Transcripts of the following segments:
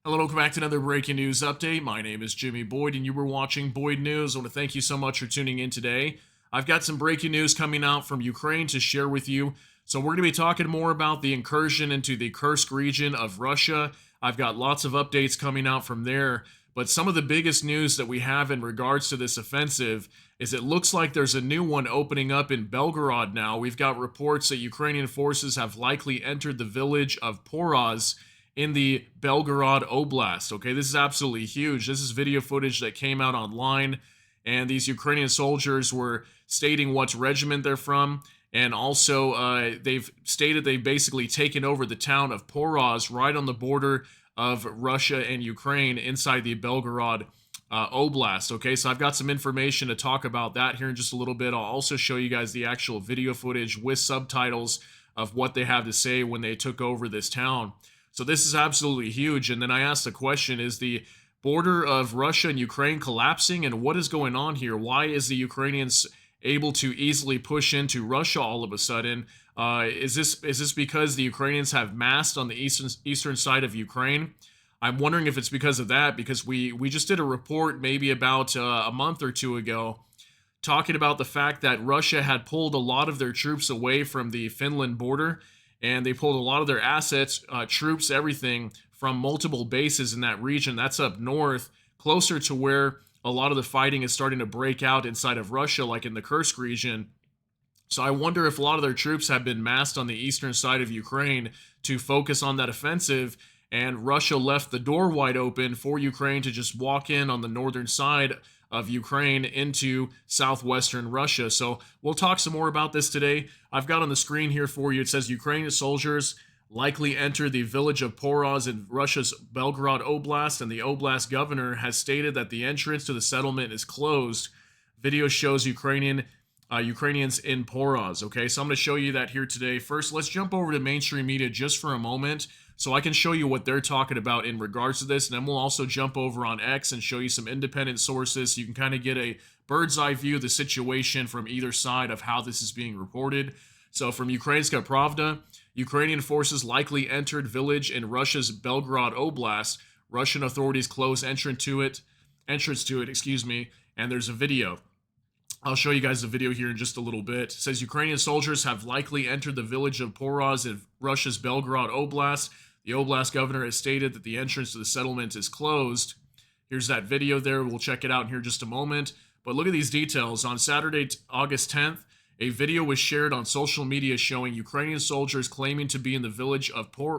Hello, welcome back to another breaking news update. My name is Jimmy Boyd, and you were watching Boyd News. I want to thank you so much for tuning in today. I've got some breaking news coming out from Ukraine to share with you. So, we're going to be talking more about the incursion into the Kursk region of Russia. I've got lots of updates coming out from there. But some of the biggest news that we have in regards to this offensive is it looks like there's a new one opening up in Belgorod now. We've got reports that Ukrainian forces have likely entered the village of Poraz in the Belgorod Oblast. Okay, this is absolutely huge. This is video footage that came out online, and these Ukrainian soldiers were stating what regiment they're from, and also they've stated they've basically taken over the town of Poraz right on the border of Russia and Ukraine inside the Belgorod Oblast. Okay, so I've got some information to talk about that here in just a little bit. I'll also show you guys the actual video footage with subtitles of what they have to say when they took over this town. So this is absolutely huge. And then I asked the question, is the border of Russia and Ukraine collapsing? And what is going on here? Why is the Ukrainians able to easily push into Russia all of a sudden? Is this because the Ukrainians have massed on the eastern side of Ukraine? I'm wondering if it's because of that, because we just did a report maybe about a month or two ago talking about the fact that Russia had pulled a lot of their troops away from the Finland border, and they pulled a lot of their assets, troops, everything from multiple bases in that region. That's up north, closer to where a lot of the fighting is starting to break out inside of Russia, like in the Kursk region. So I wonder if a lot of their troops have been massed on the eastern side of Ukraine to focus on that offensive, and Russia left the door wide open for Ukraine to just walk in on the northern side of Ukraine into southwestern Russia. So we'll talk some more about this today. I've got on the screen here for you, it says Ukrainian soldiers likely enter the village of Poraz in Russia's Belgorod Oblast, and the Oblast governor has stated that the entrance to the settlement is closed. Video shows Ukrainians in Poraz. Okay, so I'm going to show you that here today. First, let's jump over to mainstream media just for a moment so I can show you what they're talking about in regards to this, and then we'll also jump over on X and show you some independent sources so you can kind of get a bird's eye view of the situation from either side of how this is being reported. So from Ukrainska Pravda, Ukrainian forces likely entered village in Russia's Belgorod Oblast. Russian authorities closed entrance to it, and there's a video. I'll show you guys the video here in just a little bit. It says Ukrainian soldiers have likely entered the village of Poraz in Russia's Belgorod Oblast. The Oblast governor has stated that the entrance to the settlement is closed. Here's that video there. We'll check it out in here in just a moment. But look at these details. On Saturday, August 10th, a video was shared on social media showing Ukrainian soldiers claiming to be in the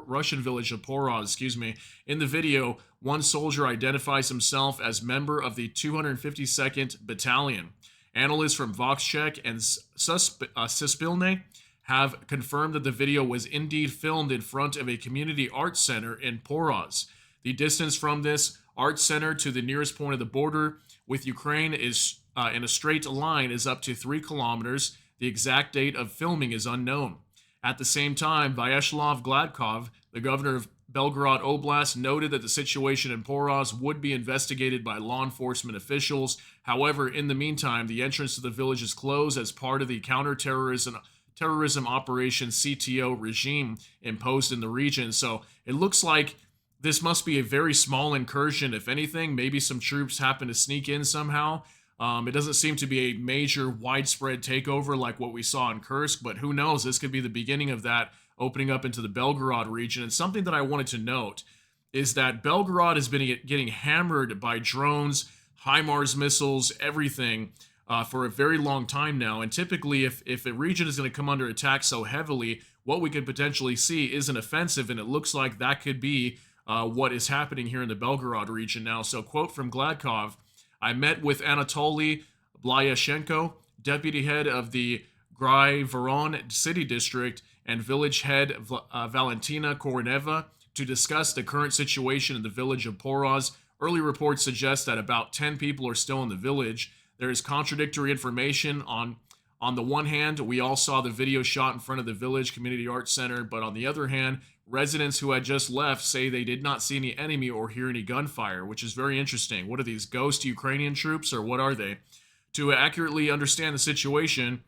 Russian village of Poraz. In the video, one soldier identifies himself as member of the 252nd Battalion. Analysts from VoxCheck and Suspilne have confirmed that the video was indeed filmed in front of a community arts center in Poraz. The distance from this arts center to the nearest point of the border with Ukraine is in a straight line is up to 3 kilometers. The exact date of filming is unknown. At the same time, Vyacheslav Gladkov, the governor of Belgorod Oblast, noted that the situation in Poraz would be investigated by law enforcement officials. However, in the meantime, the entrance to the village is closed as part of the counterterrorism operation CTO regime imposed in the region. So it looks like this must be a very small incursion. If anything, maybe some troops happen to sneak in somehow. It doesn't seem to be a major widespread takeover like what we saw in Kursk, but who knows? This could be the beginning of that opening up into the Belgorod region. And something that I wanted to note is that Belgorod has been getting hammered by drones, HIMARS missiles, everything for a very long time now. And typically, if a region is going to come under attack so heavily, what we could potentially see is an offensive, and it looks like that could be what is happening here in the Belgorod region now. So, quote from Gladkov, I met with Anatoly Blyashenko, deputy head of the Grai-Voron city district, and village head Valentina Koroneva to discuss the current situation in the village of Poraz. Early reports suggest that about 10 people are still in the village. There is contradictory information. On the one hand, we all saw the video shot in front of the village community arts center, but on the other hand, residents who had just left say they did not see any enemy or hear any gunfire, which is very interesting. What are these, ghost Ukrainian troops, or what are they? To accurately understand the situation,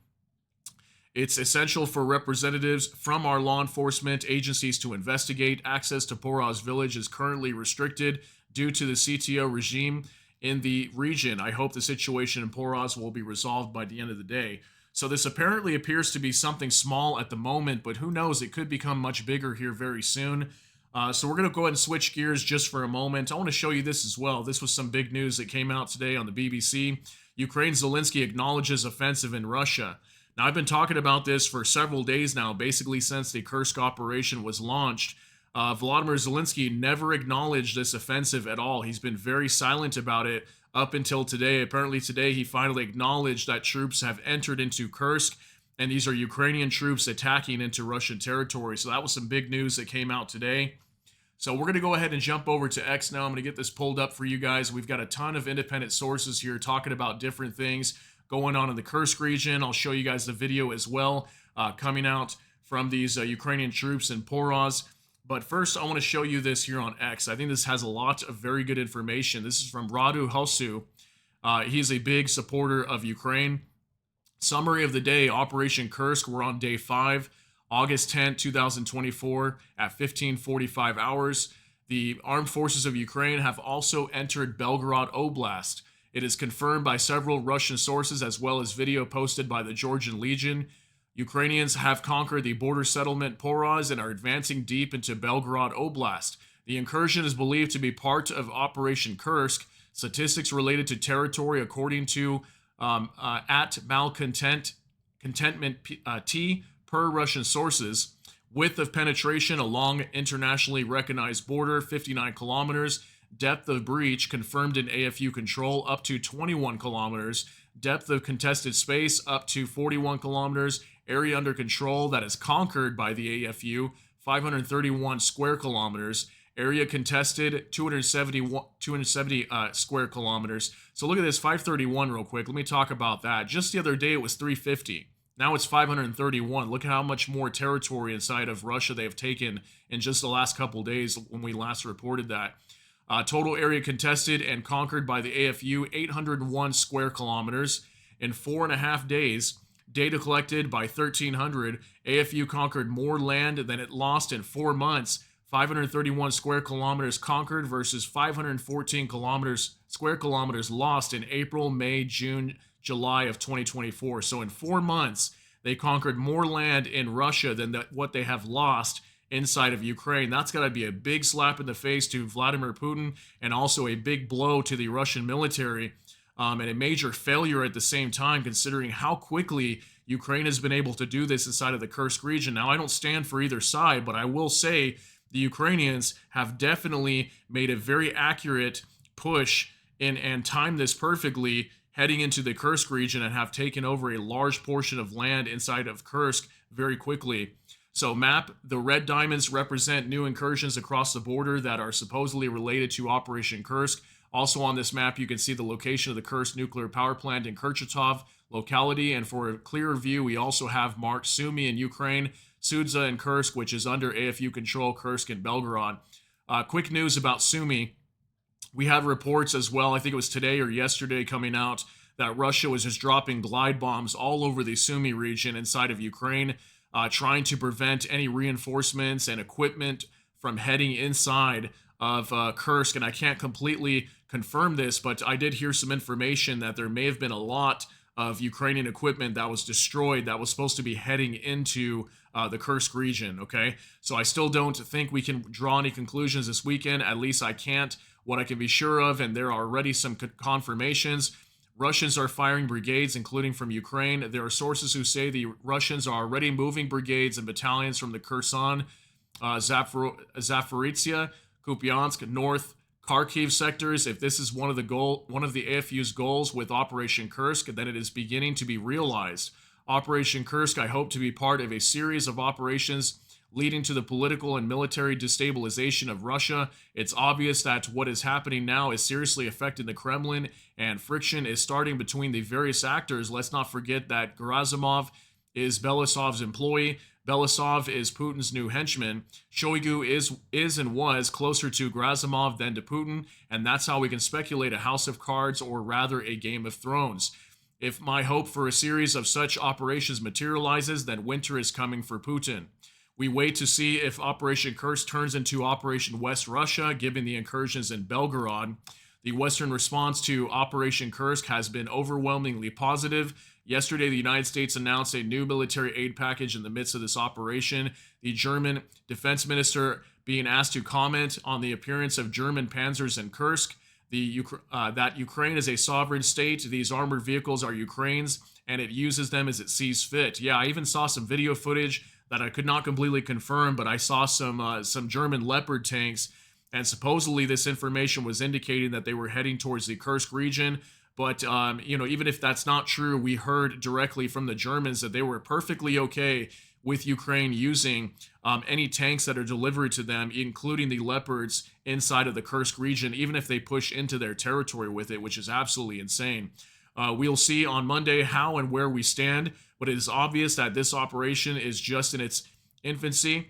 It's essential for representatives from our law enforcement agencies to investigate. Access to Poraz village is currently restricted due to the CTO regime in the region. I hope the situation in Poraz will be resolved by the end of the day. So this apparently appears to be something small at the moment, but who knows? It could become much bigger here very soon. So we're going to go ahead and switch gears just for a moment. I want to show you this as well. This was some big news that came out today on the BBC. Ukraine Zelenskyy acknowledges offensive in Russia. Now, I've been talking about this for several days now, basically since the Kursk operation was launched. Volodymyr Zelenskyy never acknowledged this offensive at all. He's been very silent about it up until today. Apparently today he finally acknowledged that troops have entered into Kursk, and these are Ukrainian troops attacking into Russian territory. So that was some big news that came out today. So we're going to go ahead and jump over to X now. I'm going to get this pulled up for you guys. We've got a ton of independent sources here talking about different things going on in the Kursk region. I'll show you guys the video as well coming out from these Ukrainian troops in Poraz. But first, I want to show you this here on X. I think this has a lot of very good information. This is from Radu Hosu. He's a big supporter of Ukraine. Summary of the day, Operation Kursk. We're on day 5, August 10, 2024 at 15:45 hours. The armed forces of Ukraine have also entered Belgorod Oblast. It is confirmed by several Russian sources as well as video posted by the Georgian Legion. Ukrainians have conquered the border settlement Poraz and are advancing deep into Belgorod Oblast. The incursion is believed to be part of Operation Kursk. Statistics related to territory according to at Malcontentment T per Russian sources. Width of penetration along internationally recognized border 59 kilometers. Depth of breach confirmed in AFU control up to 21 kilometers. Depth of contested space up to 41 kilometers. Area under control that is conquered by the AFU 531 square kilometers. Area contested 270 square kilometers. So look at this 531 real quick. Let me talk about that. Just the other day it was 350. Now it's 531. Look at how much more territory inside of Russia they have taken in just the last couple days when we last reported that. Total area contested and conquered by the AFU 801 square kilometers in 4.5 days. Data collected by 1300. AFU conquered more land than it lost in 4 months. 531 square kilometers conquered versus 514 square kilometers lost in April, May, June, July of 2024. So in 4 months, they conquered more land in Russia than what they have lost inside of Ukraine. That's got to be a big slap in the face to Vladimir Putin and also a big blow to the Russian military and a major failure at the same time, considering how quickly Ukraine has been able to do this inside of the Kursk region. Now, I don't stand for either side, but I will say the Ukrainians have definitely made a very accurate push and timed this perfectly heading into the Kursk region and have taken over a large portion of land inside of Kursk very quickly. So map, the red diamonds represent new incursions across the border that are supposedly related to Operation Kursk. Also on this map, you can see the location of the Kursk nuclear power plant in Kurchatov locality. And for a clearer view, we also have marked Sumy in Ukraine, Sudza in Kursk, which is under AFU control, Kursk and Belgorod. Quick news about Sumy. We had reports as well, I think it was today or yesterday coming out, that Russia was just dropping glide bombs all over the Sumy region inside of Ukraine, trying to prevent any reinforcements and equipment from heading inside of Kursk. And I can't completely confirm this, but I did hear some information that there may have been a lot of Ukrainian equipment that was destroyed that was supposed to be heading into the Kursk region, okay? So I still don't think we can draw any conclusions this weekend. At least I can't. What I can be sure of, and there are already some confirmations, Russians are firing brigades, including from Ukraine. There are sources who say the Russians are already moving brigades and battalions from the Kherson, Zaporizhia, Kupiansk, North, Kharkiv sectors. If this is one of the AFU's goals with Operation Kursk, then it is beginning to be realized. Operation Kursk, I hope to be part of a series of operations leading to the political and military destabilization of Russia. It's obvious that what is happening now is seriously affecting the Kremlin, and friction is starting between the various actors. Let's not forget that Gerasimov is Belousov's employee. Belousov is Putin's new henchman. Shoigu is and was closer to Gerasimov than to Putin, and that's how we can speculate a House of Cards, or rather a Game of Thrones. If my hope for a series of such operations materializes, then winter is coming for Putin. We wait to see if Operation Kursk turns into Operation West Russia, given the incursions in Belgorod. The Western response to Operation Kursk has been overwhelmingly positive. Yesterday, the United States announced a new military aid package in the midst of this operation. The German defense minister being asked to comment on the appearance of German panzers in Kursk. That Ukraine is a sovereign state. These armored vehicles are Ukraine's, and it uses them as it sees fit. Yeah, I even saw some video footage that I could not completely confirm, but I saw some German Leopard tanks, and supposedly this information was indicating that they were heading towards the Kursk region. But even if that's not true, we heard directly from the Germans that they were perfectly okay with Ukraine using any tanks that are delivered to them, including the Leopards, inside of the Kursk region, even if they push into their territory with it, which is absolutely insane. We'll see on Monday how and where we stand, but it is obvious that this operation is just in its infancy,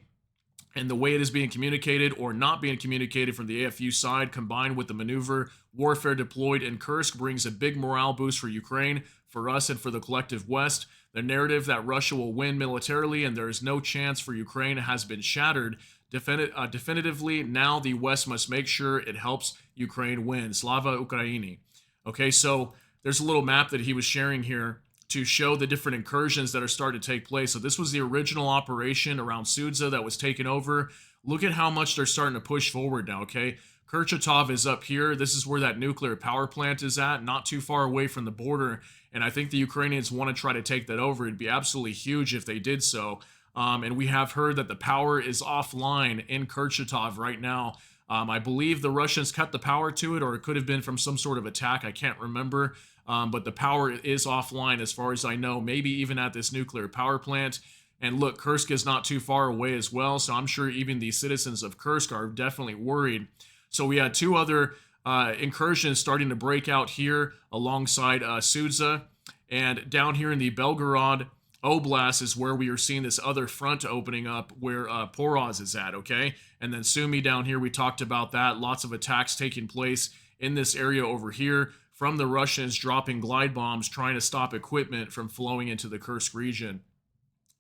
and the way it is being communicated or not being communicated from the AFU side, combined with the maneuver warfare deployed in Kursk, brings a big morale boost for Ukraine, for us, and for the collective West. The narrative that Russia will win militarily and there is no chance for Ukraine has been shattered definitively. Now the West must make sure it helps Ukraine win. Slava Ukraini. Okay, so there's a little map that he was sharing here to show the different incursions that are starting to take place. So this was the original operation around Sudza that was taken over. Look at how much they're starting to push forward now, okay? Kurchatov is up here. This is where that nuclear power plant is at, not too far away from the border. And I think the Ukrainians want to try to take that over. It'd be absolutely huge if they did so. And we have heard that the power is offline in Kurchatov right now. I believe the Russians cut the power to it, or it could have been from some sort of attack. I can't remember. But the power is offline as far as I know, maybe even at this nuclear power plant. And look, Kursk is not too far away as well, so I'm sure even the citizens of Kursk are definitely worried. So we had two other incursions starting to break out here alongside Sudza. And down here in the Belgorod Oblast is where we are seeing this other front opening up where Poroz is at, okay? And then Sumy down here, we talked about that. Lots of attacks taking place in this area over here from the Russians dropping glide bombs, trying to stop equipment from flowing into the Kursk region.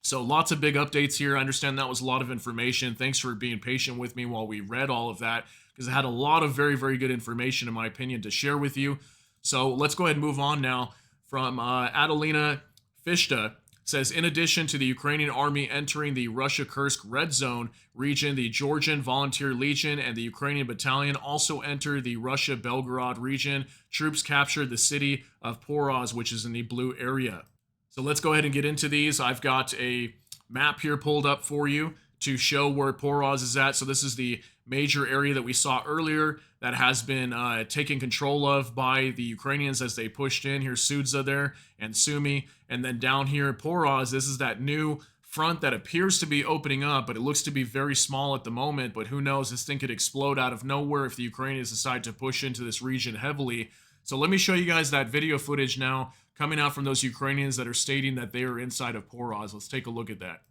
So lots of big updates here. I understand that was a lot of information. Thanks for being patient with me while we read all of that, because I had a lot of very, very good information, in my opinion, to share with you. So let's go ahead and move on now from Adelina Fishta. Says, in addition to the Ukrainian army entering the Russia-Kursk red zone region, the Georgian Volunteer Legion and the Ukrainian battalion also entered the Russia-Belgorod region. Troops captured the city of Poroz, which is in the blue area. So let's go ahead and get into these. I've got a map here pulled up for you to show where Poroz is at. So this is the major area that we saw earlier that has been taken control of by the Ukrainians as they pushed in. Here's Sudza there and Sumy. And then down here at Poroz, this is that new front that appears to be opening up, but it looks to be very small at the moment. But who knows, this thing could explode out of nowhere if the Ukrainians decide to push into this region heavily. So let me show you guys that video footage now coming out from those Ukrainians that are stating that they are inside of Poroz. Let's take a look at that.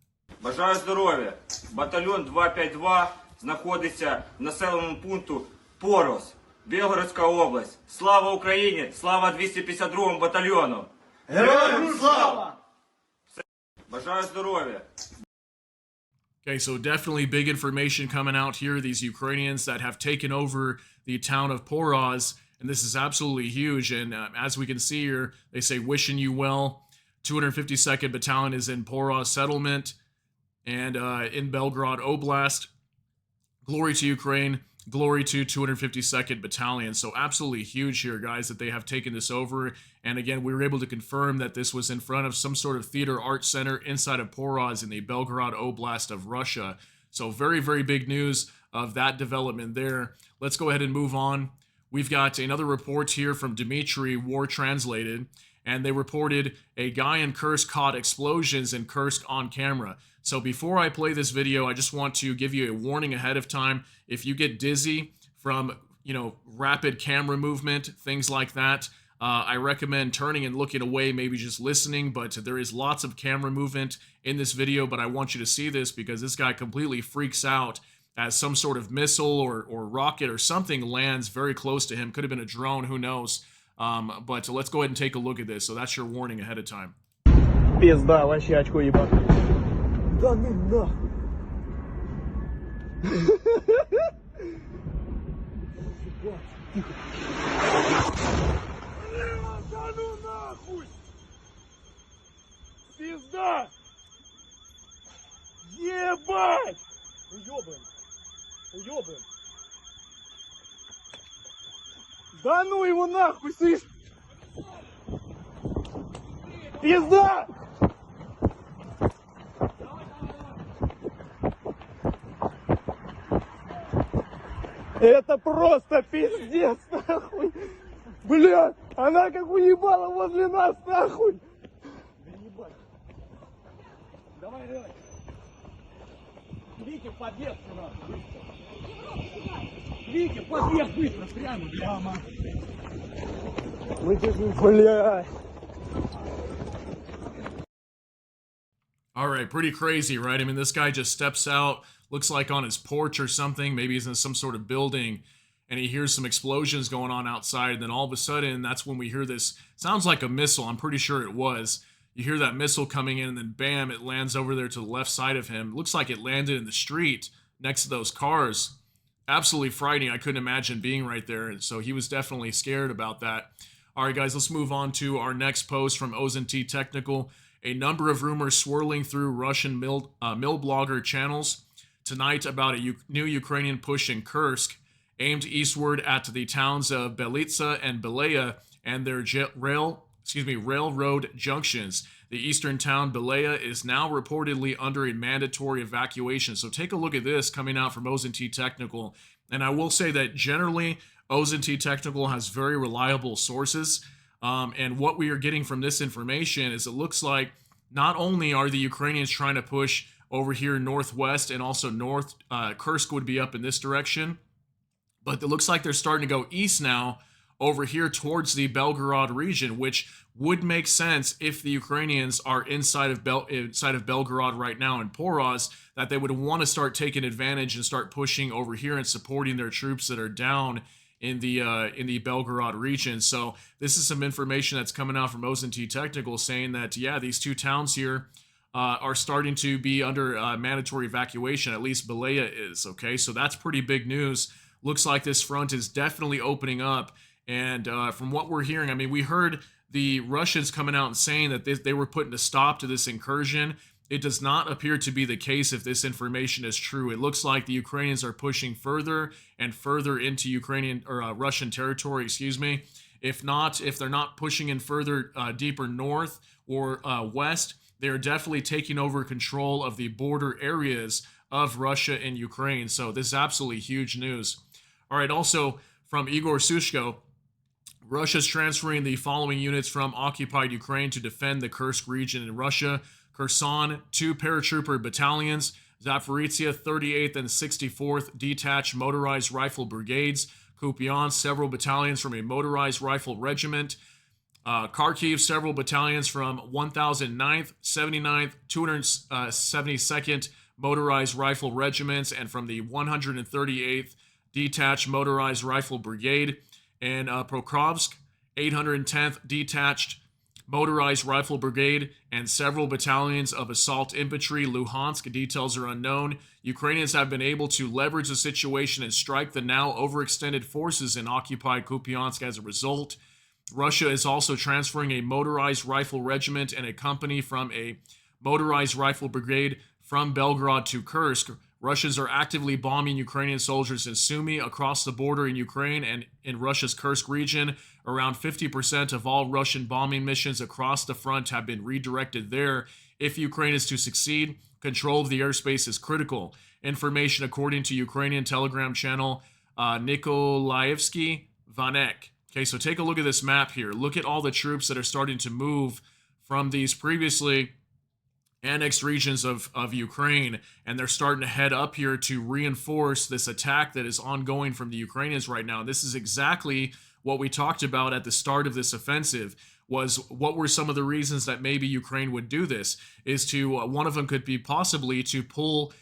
Бажаю здоров'я. Батальйон 252 знаходиться в населеному пункту Пороз, Белгородська область. Слава Україні! Слава 252 батальйону! Героям слава! Бажаю здоров'я. Okay, so definitely big information coming out here. These Ukrainians that have taken over the town of Poroz, and this is absolutely huge. And as we can see here, they say, wishing you well. 252nd Battalion is in Poroz settlement and in Belgorod Oblast. Glory to Ukraine. Glory to 252nd Battalion. So absolutely huge here, guys, that they have taken this over. And again, we were able to confirm that this was in front of some sort of theater art center inside of Poroz in the Belgorod Oblast of Russia. So very, very big news of that development there. Let's go ahead and move on. We've got another report here from Dmitry, War Translated, and they reported a guy in Kursk caught explosions in Kursk on camera. So before I play this video, I just want to give you a warning ahead of time. If you get dizzy from, rapid camera movement, things like that, I recommend turning and looking away, maybe just listening, but there is lots of camera movement in this video, but I want you to see this because this guy completely freaks out as some sort of missile or rocket or something lands very close to him. Could have been a drone, who knows. But let's go ahead and take a look at this. So that's your warning ahead of time. Пизда, вообще очко ебать. Да ну нахуй. Да ну нахуй. Пизда. Ебать. Уёбан. Уёбан. Да ну его нахуй, слышь. Пизда. Это просто пиздец, нахуй. Бля, она как уебала возле нас, нахуй. Да ебать. Давай, давай. Вики, побег сюда, быстро. Вики, побег быстро, прямо. Выдержи, бля. All right, pretty crazy, right? I mean, this guy just steps out, looks like on his porch or something. Maybe he's in some sort of building, and he hears some explosions going on outside. And then all of a sudden, that's when we hear this. Sounds like a missile. I'm pretty sure it was. You hear that missile coming in, and then bam, it lands over there to the left side of him. Looks like it landed in the street next to those cars. Absolutely frightening. I couldn't imagine being right there. And so he was definitely scared about that. All right, guys, let's move on to our next post from OZNT Technical. A number of rumors swirling through Russian mill blogger channels tonight about a new Ukrainian push in Kursk, aimed eastward at the towns of Belitsa and Belaya and their railroad junctions. The eastern town Belaya is now reportedly under a mandatory evacuation. So take a look at this coming out from OZNT Technical. And I will say that generally OZNT Technical has very reliable sources. And what we are getting from this information is it looks like not only are the Ukrainians trying to push over here northwest and also north, Kursk would be up in this direction, but it looks like they're starting to go east now over here towards the Belgorod region, which would make sense if the Ukrainians are inside of Belgorod right now in Poros, that they would want to start taking advantage and start pushing over here and supporting their troops that are down in the Belgorod region. So this is some information that's coming out from OZNT Technical saying that, yeah, these two towns here are starting to be under mandatory evacuation. At least Belaya is, okay? So that's pretty big news. Looks like this front is definitely opening up. And from what we're hearing, I mean, we heard the Russians coming out and saying that they were putting a stop to this incursion. It does not appear to be the case if this information is true. It looks like the Ukrainians are pushing further and further into Ukrainian or Russian territory, If they're not pushing in further deeper north or west, they're definitely taking over control of the border areas of Russia and Ukraine. So this is absolutely huge news. All right, also from Igor Sushko, Russia's transferring the following units from occupied Ukraine to defend the Kursk region in Russia. Kherson, 2 paratrooper battalions, Zaporizhia, 38th and 64th Detached Motorized Rifle Brigades, Kupiansk, several battalions from a motorized rifle regiment, Kharkiv, several battalions from 1009th, 79th, 272nd Motorized Rifle Regiments, and from the 138th Detached Motorized Rifle Brigade, and Pokrovsk, 810th Detached Motorized Rifle Brigade, and several battalions of assault infantry. Luhansk, details are unknown. Ukrainians have been able to leverage the situation and strike the now overextended forces in occupied Kupiansk as a result. Russia is also transferring a motorized rifle regiment and a company from a motorized rifle brigade from Belgorod to Kursk. Russians are actively bombing Ukrainian soldiers in Sumy across the border in Ukraine and in Russia's Kursk region. Around 50% of all Russian bombing missions across the front have been redirected there. If Ukraine is to succeed, control of the airspace is critical. Information according to Ukrainian Telegram channel Nikolaevsky Vanek. Okay, so take a look at this map here. Look at all the troops that are starting to move from these previously annexed regions of Ukraine, and they're starting to head up here to reinforce this attack that is ongoing from the Ukrainians right now. This is exactly what we talked about at the start of this offensive, was what were some of the reasons that maybe Ukraine would do this, is to, one of them could be possibly to pull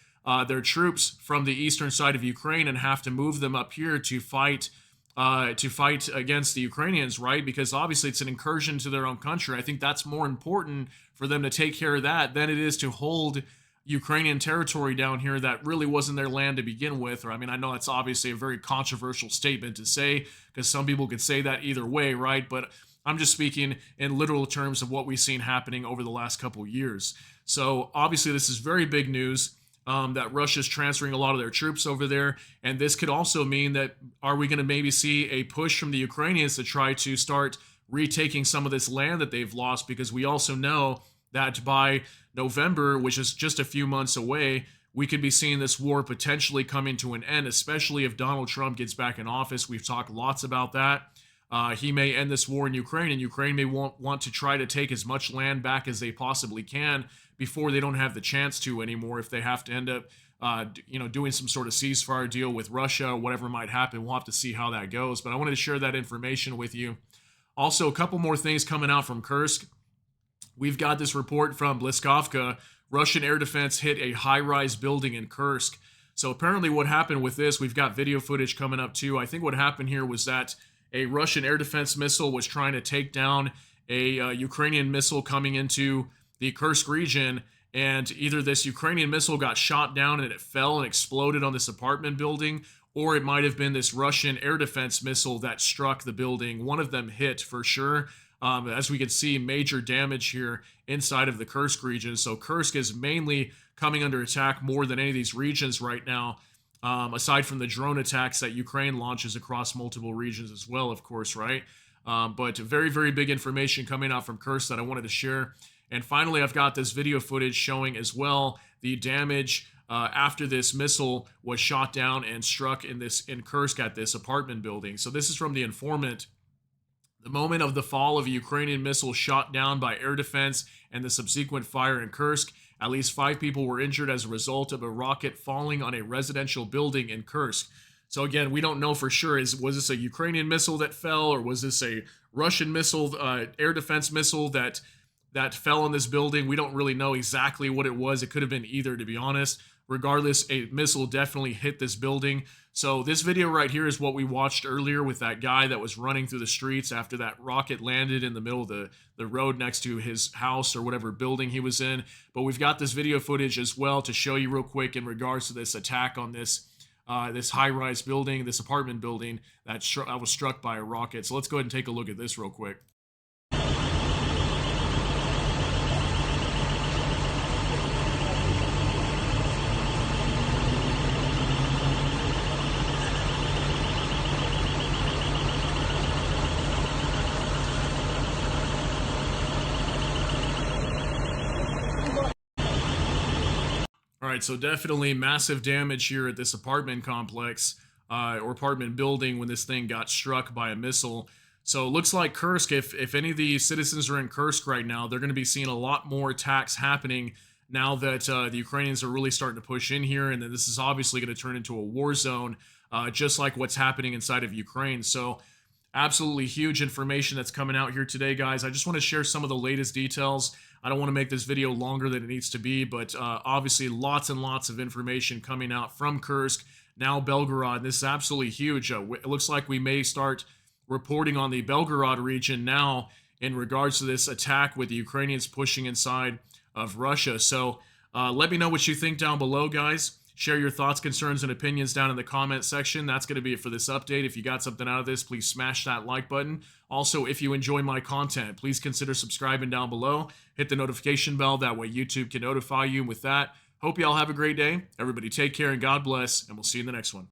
their troops from the eastern side of Ukraine and have to move them up here to fight to fight against the Ukrainians, right? Because obviously it's an incursion to their own country. I think that's more important for them to take care of that than it is to hold Ukrainian territory down here that really wasn't their land to begin with. Or, I mean, I know it's obviously a very controversial statement to say because some people could say that either way, right? But I'm just speaking in literal terms of what we've seen happening over the last couple of years. So obviously this is very big news. That Russia's transferring a lot of their troops over there. And this could also mean that are we going to maybe see a push from the Ukrainians to try to start retaking some of this land that they've lost? Because we also know that by November, which is just a few months away, we could be seeing this war potentially coming to an end, especially if Donald Trump gets back in office. We've talked lots about that. He may end this war in Ukraine, and Ukraine may want to try to take as much land back as they possibly can before they don't have the chance to anymore. If they have to end up, doing some sort of ceasefire deal with Russia or whatever might happen, we'll have to see how that goes. But I wanted to share that information with you. Also, a couple more things coming out from Kursk. We've got this report from Bliskovka. Russian air defense hit a high-rise building in Kursk. So apparently what happened with this, we've got video footage coming up too. I think what happened here was that a Russian air defense missile was trying to take down a Ukrainian missile coming into the Kursk region, and either this Ukrainian missile got shot down and it fell and exploded on this apartment building, or it might have been this Russian air defense missile that struck the building. One of them hit for sure. As we can see, major damage here inside of the Kursk region. So Kursk is mainly coming under attack more than any of these regions right now, aside from the drone attacks that Ukraine launches across multiple regions as well, of course, right? But very, very big information coming out from Kursk that I wanted to share. And finally, I've got this video footage showing as well the damage after this missile was shot down and struck in Kursk at this apartment building. So this is from the informant. The moment of the fall of a Ukrainian missile shot down by air defense and the subsequent fire in Kursk, at least 5 people were injured as a result of a rocket falling on a residential building in Kursk. So again, we don't know for sure. Was this a Ukrainian missile that fell, or was this a Russian missile, air defense missile that fell on this building? We don't really know exactly what it was. It could have been either, to be honest. Regardless, a missile definitely hit this building. So this video right here is what we watched earlier with that guy that was running through the streets after that rocket landed in the middle of the road next to his house or whatever building he was in. But we've got this video footage as well to show you real quick in regards to this attack on this high-rise building, this apartment building that was struck by a rocket. So let's go ahead and take a look at this real quick. All right, so definitely massive damage here at this apartment complex or apartment building when this thing got struck by a missile. So it looks like Kursk, if any of the citizens are in Kursk right now, they're going to be seeing a lot more attacks happening now that the Ukrainians are really starting to push in here. And then this is obviously going to turn into a war zone, just like what's happening inside of Ukraine. So absolutely huge information that's coming out here today, guys. I just want to share some of the latest details. I don't want to make this video longer than it needs to be, but obviously lots and lots of information coming out from Kursk, now Belgorod. This is absolutely huge. It looks like we may start reporting on the Belgorod region now in regards to this attack with the Ukrainians pushing inside of Russia. So let me know what you think down below, guys. Share your thoughts, concerns, and opinions down in the comment section. That's going to be it for this update. If you got something out of this, please smash that like button. Also, if you enjoy my content, please consider subscribing down below. Hit the notification bell. That way YouTube can notify you. And with that, hope you all have a great day. Everybody take care and God bless, and we'll see you in the next one.